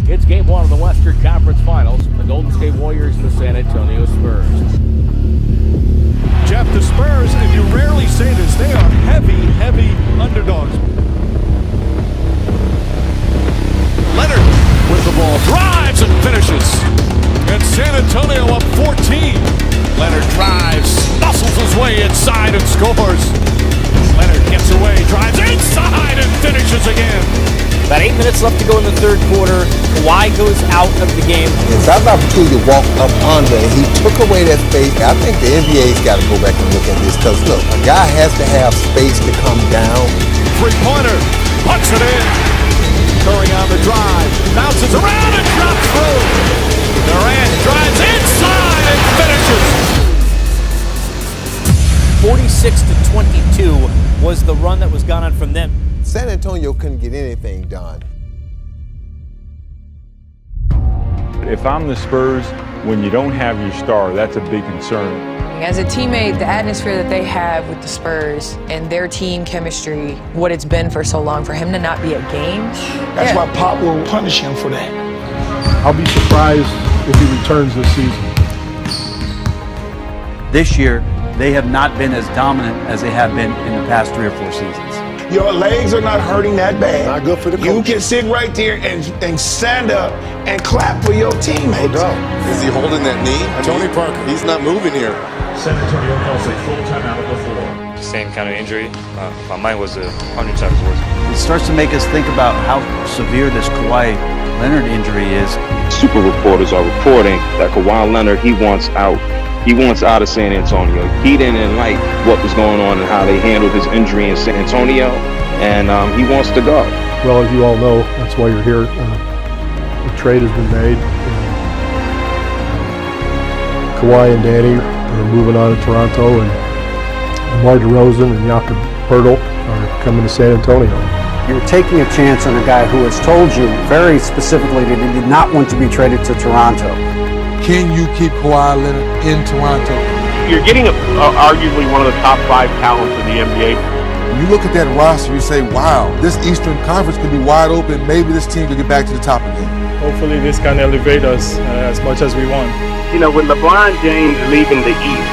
It's game one of the Western Conference Finals. The Golden State Warriors and the San Antonio Spurs. Jeff, the Spurs, and you rarely say this, they are heavy underdogs. Leonard with the ball, drives and finishes. And San Antonio up 14. Leonard drives, muscles his way inside and scores. Leonard gets away, drives inside and finishes again. About 8 minutes left to go in the third quarter. Kawhi goes out of the game. It's our opportunity to walk up under, and he took away that space. I think the NBA's got to go back and look at this because, look, a guy has to have space to come down. Three-pointer, puts it in. Curry on the drive, bounces around and drops through. Durant drives inside and finishes. 46-22 was the run that was gone on from them. San Antonio couldn't get anything done. If I'm the Spurs, when you don't have your star, that's a big concern. As a teammate, the atmosphere that they have with the Spurs and their team chemistry, what it's been for so long, for him to not be at games. That's why Pop will punish him for that. I'll be surprised if he returns this season. This year, they have not been as dominant as they have been in the past 3 or 4 seasons. Your legs are not hurting that bad. Not good for the coach. You can sit right there and stand up and clap for your teammates. No doubt. Is he holding that knee? Tony Parker. He's not moving here. San Antonio calls a full timeout before. Same kind of injury. My mind was 100 times worse. It starts to make us think about how severe this Kawhi Leonard injury is. Super reporters are reporting that Kawhi Leonard, he wants out. He wants out of San Antonio. He didn't like what was going on and how they handled his injury in San Antonio, and he wants to go. Well, as you all know, that's why you're here. The trade has been made. Kawhi and Danny are moving on to Toronto, and DeMar DeRozan and Jakob Poeltl are coming to San Antonio. You're taking a chance on a guy who has told you very specifically that he did not want to be traded to Toronto. Can you keep Kawhi Leonard in Toronto? You're getting arguably one of the top 5 talents in the NBA. When you look at that roster, you say, wow, this Eastern Conference could be wide open. Maybe this team could get back to the top again. Hopefully this can elevate us as much as we want. You know, with LeBron James leaving the East,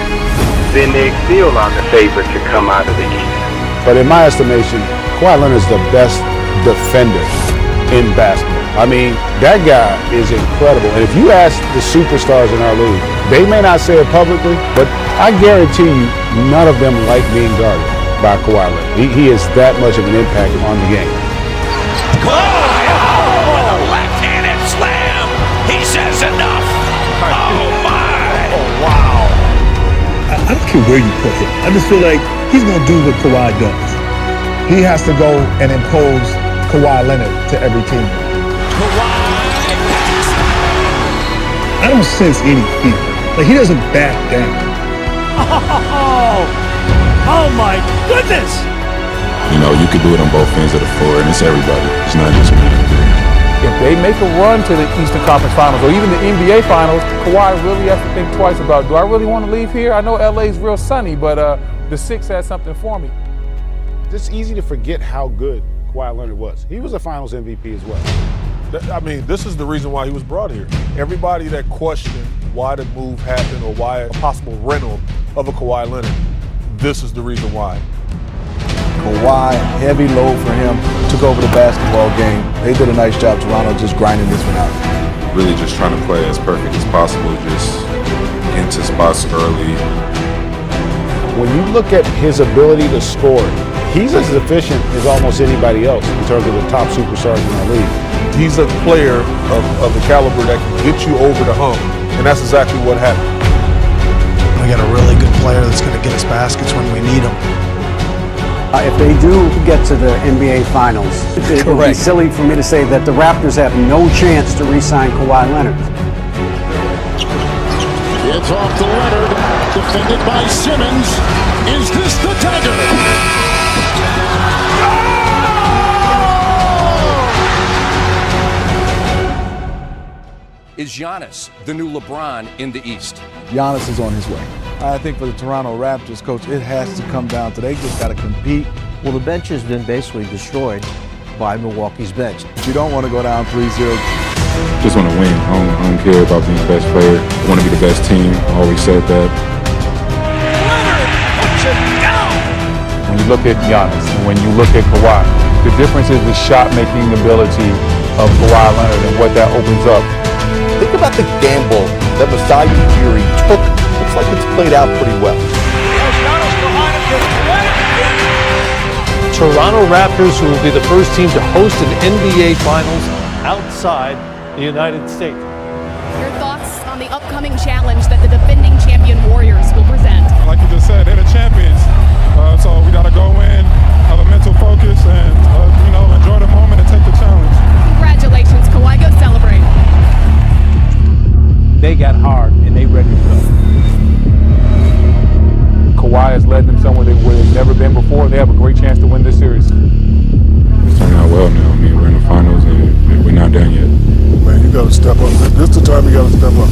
then they still are the favorite to come out of the East. But in my estimation, Kawhi Leonard is the best defender in basketball. I mean, that guy is incredible. And if you ask the superstars in our league, they may not say it publicly, but I guarantee you none of them like being guarded by Kawhi Leonard. He is that much of an impact on the game. Kawhi, with a left-handed slam. He says enough. Oh, my. Oh, wow. I don't care where you put him. I just feel like he's going to do what Kawhi does. He has to go and impose Kawhi Leonard to every team. I don't sense any fear. Like, he doesn't back down. Oh my goodness! You know, you could do it on both ends of the floor, and it's everybody. It's not just me. If they make a run to the Eastern Conference Finals or even the NBA Finals, Kawhi really has to think twice about, do I really want to leave here? I know LA's real sunny, but the Six has something for me. It's easy to forget how good Kawhi Leonard was. He was a Finals MVP as well. I mean, this is the reason why he was brought here. Everybody that questioned why the move happened or why a possible rental of a Kawhi Leonard, this is the reason why. Kawhi, heavy load for him, took over the basketball game. They did a nice job, Toronto, just grinding this one out. Really just trying to play as perfect as possible, just into spots early. When you look at his ability to score, he's as efficient as almost anybody else in terms of the top superstars in the league. He's a player of the caliber that can get you over the hump, and that's exactly what happened. We got a really good player that's going to get us baskets when we need them. If they do get to the NBA Finals, it would be silly for me to say that the Raptors have no chance to re-sign Kawhi Leonard. It's off to Leonard, defended by Simmons. Is this the dagger? Is Giannis the new LeBron in the East? Giannis is on his way. I think for the Toronto Raptors, Coach, it has to come down to they just got to compete. Well, the bench has been basically destroyed by Milwaukee's bench. You don't want to go down 3-0. just want to win. I don't care about being the best player. I want to be the best team. I always said that. Leonard puts it down. When you look at Giannis and when you look at Kawhi, the difference is the shot-making ability of Kawhi Leonard and what that opens up. Think about the gamble that Masai Ujiri took. Looks like it's played out pretty well. Toronto Raptors, who will be the first team to host an NBA Finals outside the United States. Your thoughts on the upcoming challenge that the defending champion Warriors will present? Like you just said, they're the champions. So we got to go in, have a mental focus, and enjoy the moment and take the challenge. Congratulations, Kawhi. Go celebrate. They got hard and they ready to go. Kawhi has led them somewhere where they've never been before. They have a great chance to win this series. It's turning out well now. I mean, we're in the finals and we're not done yet. Man, you got to step up. This is the time you got to step up.